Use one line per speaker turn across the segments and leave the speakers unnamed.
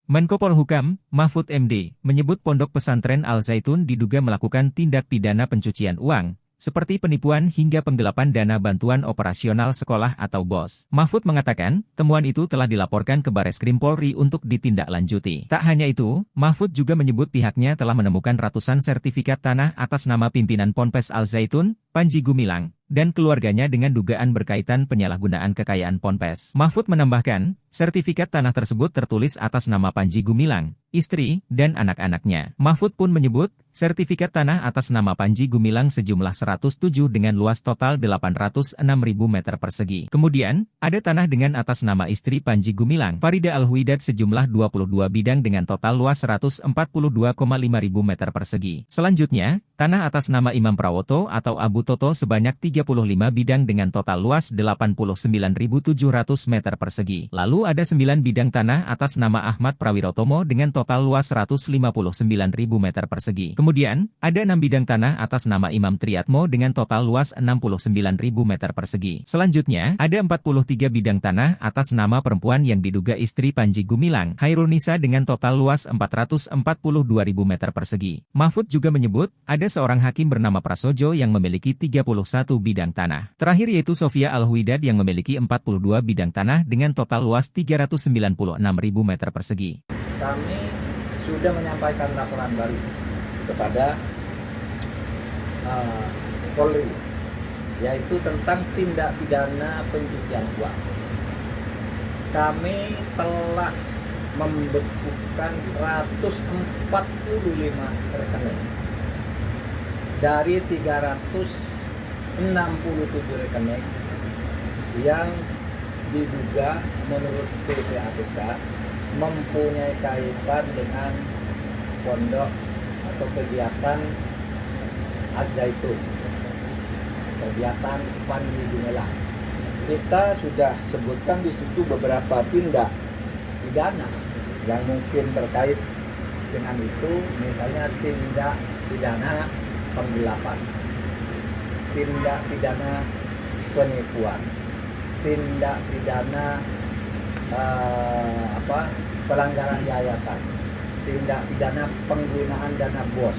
Menko Polhukam, Mahfud MD, menyebut Pondok Pesantren Al Zaitun diduga melakukan tindak pidana pencucian uang, seperti penipuan hingga penggelapan dana bantuan operasional sekolah atau BOS. Mahfud mengatakan, temuan itu telah dilaporkan ke Bareskrim Polri untuk ditindaklanjuti. Tak hanya itu, Mahfud juga menyebut pihaknya telah menemukan ratusan sertifikat tanah atas nama pimpinan Ponpes Al Zaitun, Panji Gumilang, dan keluarganya dengan dugaan berkaitan penyalahgunaan kekayaan Ponpes. Mahfud menambahkan, sertifikat tanah tersebut tertulis atas nama Panji Gumilang, istri, dan anak-anaknya. Mahfud pun menyebut, sertifikat tanah atas nama Panji Gumilang sejumlah 107 dengan luas total 806.000 meter persegi. Kemudian, ada tanah dengan atas nama istri Panji Gumilang, Farida Al-Huidad sejumlah 22 bidang dengan total luas 142,5 ribu meter persegi. Selanjutnya, tanah atas nama Imam Prawoto atau Abu Toto sebanyak 35 bidang dengan total luas 89.700 meter persegi. Lalu ada 9 bidang tanah atas nama Ahmad Prawirotomo dengan total luas 159.000 meter persegi. Kemudian, ada 6 bidang tanah atas nama Imam Triatmo dengan total luas 69.000 meter persegi. Selanjutnya, ada 43 bidang tanah atas nama perempuan yang diduga istri Panji Gumilang, Hairunisa dengan total luas 442.000 meter persegi. Mahfud juga menyebut, ada seorang hakim bernama Prasojo yang memiliki 31 bidang tanah. Terakhir yaitu Sofia Al-Huidad yang memiliki 42 bidang tanah dengan total luas 396.000 meter persegi.
Kami sudah menyampaikan laporan baru kepada Polri, yaitu tentang tindak pidana pencucian uang. Kami telah membekukan 145 rekening dari 367 rekening yang diduga menurut PPATK mempunyai kaitan dengan pondok atau kegiatan Az-Zaitun, kegiatan Panji Gumilang. Kita sudah sebutkan di situ beberapa tindak pidana yang mungkin terkait dengan itu, misalnya tindak pidana penggelapan, tindak pidana penipuan, tindak pidana pelanggaran yayasan, tindak pidana penggunaan dana BOS,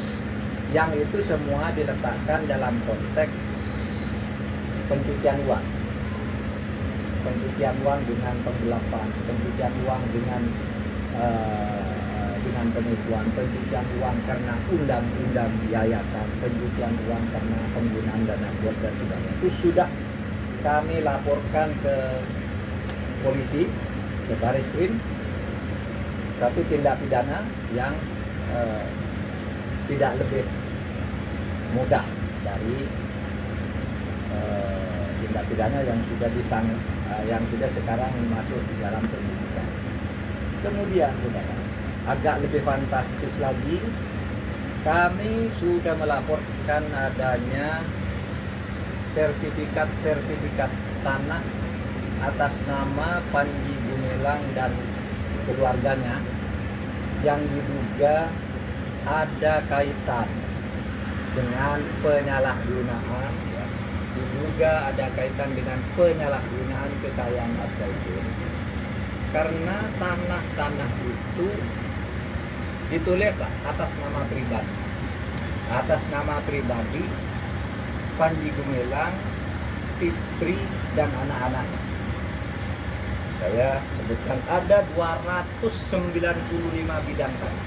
yang itu semua diletakkan dalam konteks pencucian uang. Pencucian uang dengan penggelapan, pencucian uang dengan penipuan, pencucian uang karena undang-undang yayasan, pencucian uang karena penggunaan dana BOS dan sebagainya. Itu sudah kami laporkan ke polisi, ke Bareskrim, satu tindak pidana yang tidak lebih mudah dari tindak pidana yang sudah sekarang masuk di dalam penyidikan. Kemudian, saudara, agak lebih fantastis lagi, kami sudah melaporkan adanya sertifikat tanah atas nama Panji Gumilang dan keluarganya yang diduga ada kaitan dengan penyalahgunaan, diduga ada kaitan dengan penyalahgunaan kekayaan Az-Zaitun, karena tanah-tanah itu ditulis atas nama pribadi Panji Gumilang, istri dan anak-anaknya. Saya sebutkan ada 295 bidang tanah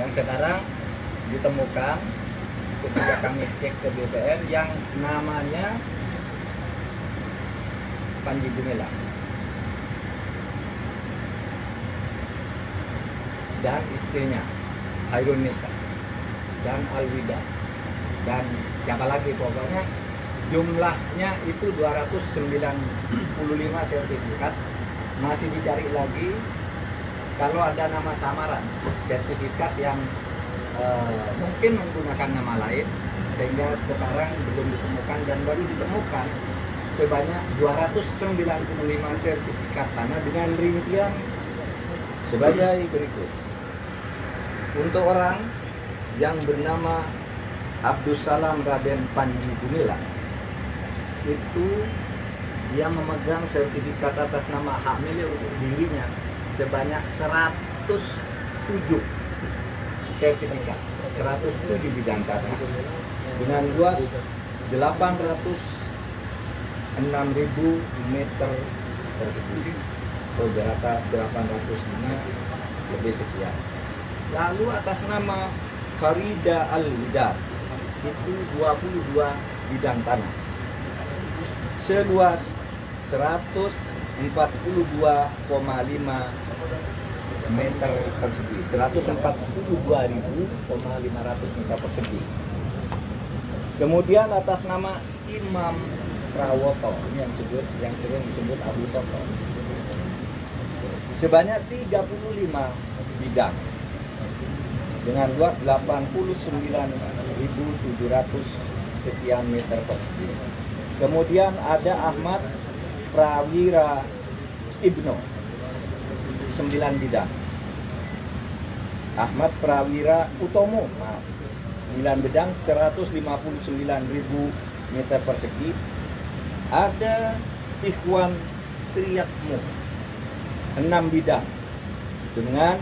yang sekarang ditemukan setelah kami cek ke BPN yang namanya Panji Gumilang dan istrinya Hairunisa dan Alwida dan siapa lagi, pokoknya jumlahnya itu 295 sertifikat. Masih dicari lagi kalau ada nama samaran sertifikat yang mungkin menggunakan nama lain, sehingga sekarang belum ditemukan dan baru ditemukan sebanyak 295 sertifikat tanah dengan rincian sebagai berikut. Untuk orang yang bernama Abdussalam Raden Panji Gumilang, itu dia memegang sertifikat atas nama hak milik untuk dirinya sebanyak 107 sertifikat, 107 bidang tanah dengan luas 806.000 meter persegi atau rata 805 lebih sekian. Lalu atas nama Farida Al-Widad itu 22 bidang tanah seluas 142,5 meter persegi, 142.500 meter persegi. Kemudian atas nama Imam Prawoto, ini yang sering disebut Abu Toto, sebanyak 35 bidang dengan luas 89.700 sekian meter persegi. Kemudian ada Ahmad Prawira Ibnu 9 bidang. Ahmad Prawira Utomo 9 bidang 159.000 meter persegi. Ada Ikhwan Triyatmo 6 bidang dengan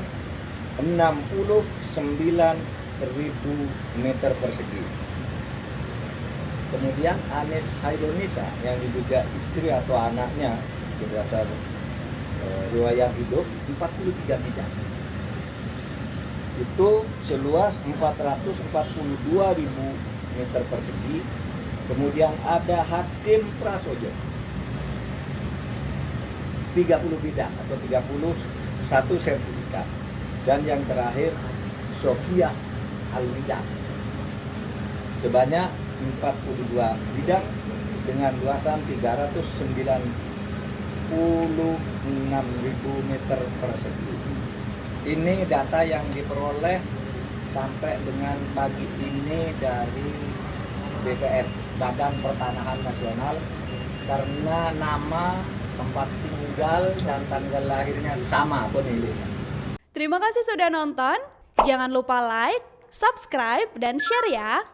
69.000 meter persegi. Kemudian Anis Hailunisa yang diduga istri atau anaknya berdasar riwayat hidup 43 bidang. Itu seluas 442.000 meter persegi. Kemudian ada Hakim Prasojo 30 bidang atau 31 sertifikat. Dan yang terakhir Sofia Al-Widad sebanyak 42 bidang dengan luasan 396.000 meter persegi. Ini data yang diperoleh sampai dengan pagi ini dari BPN, Badan Pertanahan Nasional, karena nama, tempat tinggal, dan tanggal lahirnya sama pemilihnya.
Terima kasih sudah nonton. Jangan lupa like, subscribe, dan share ya.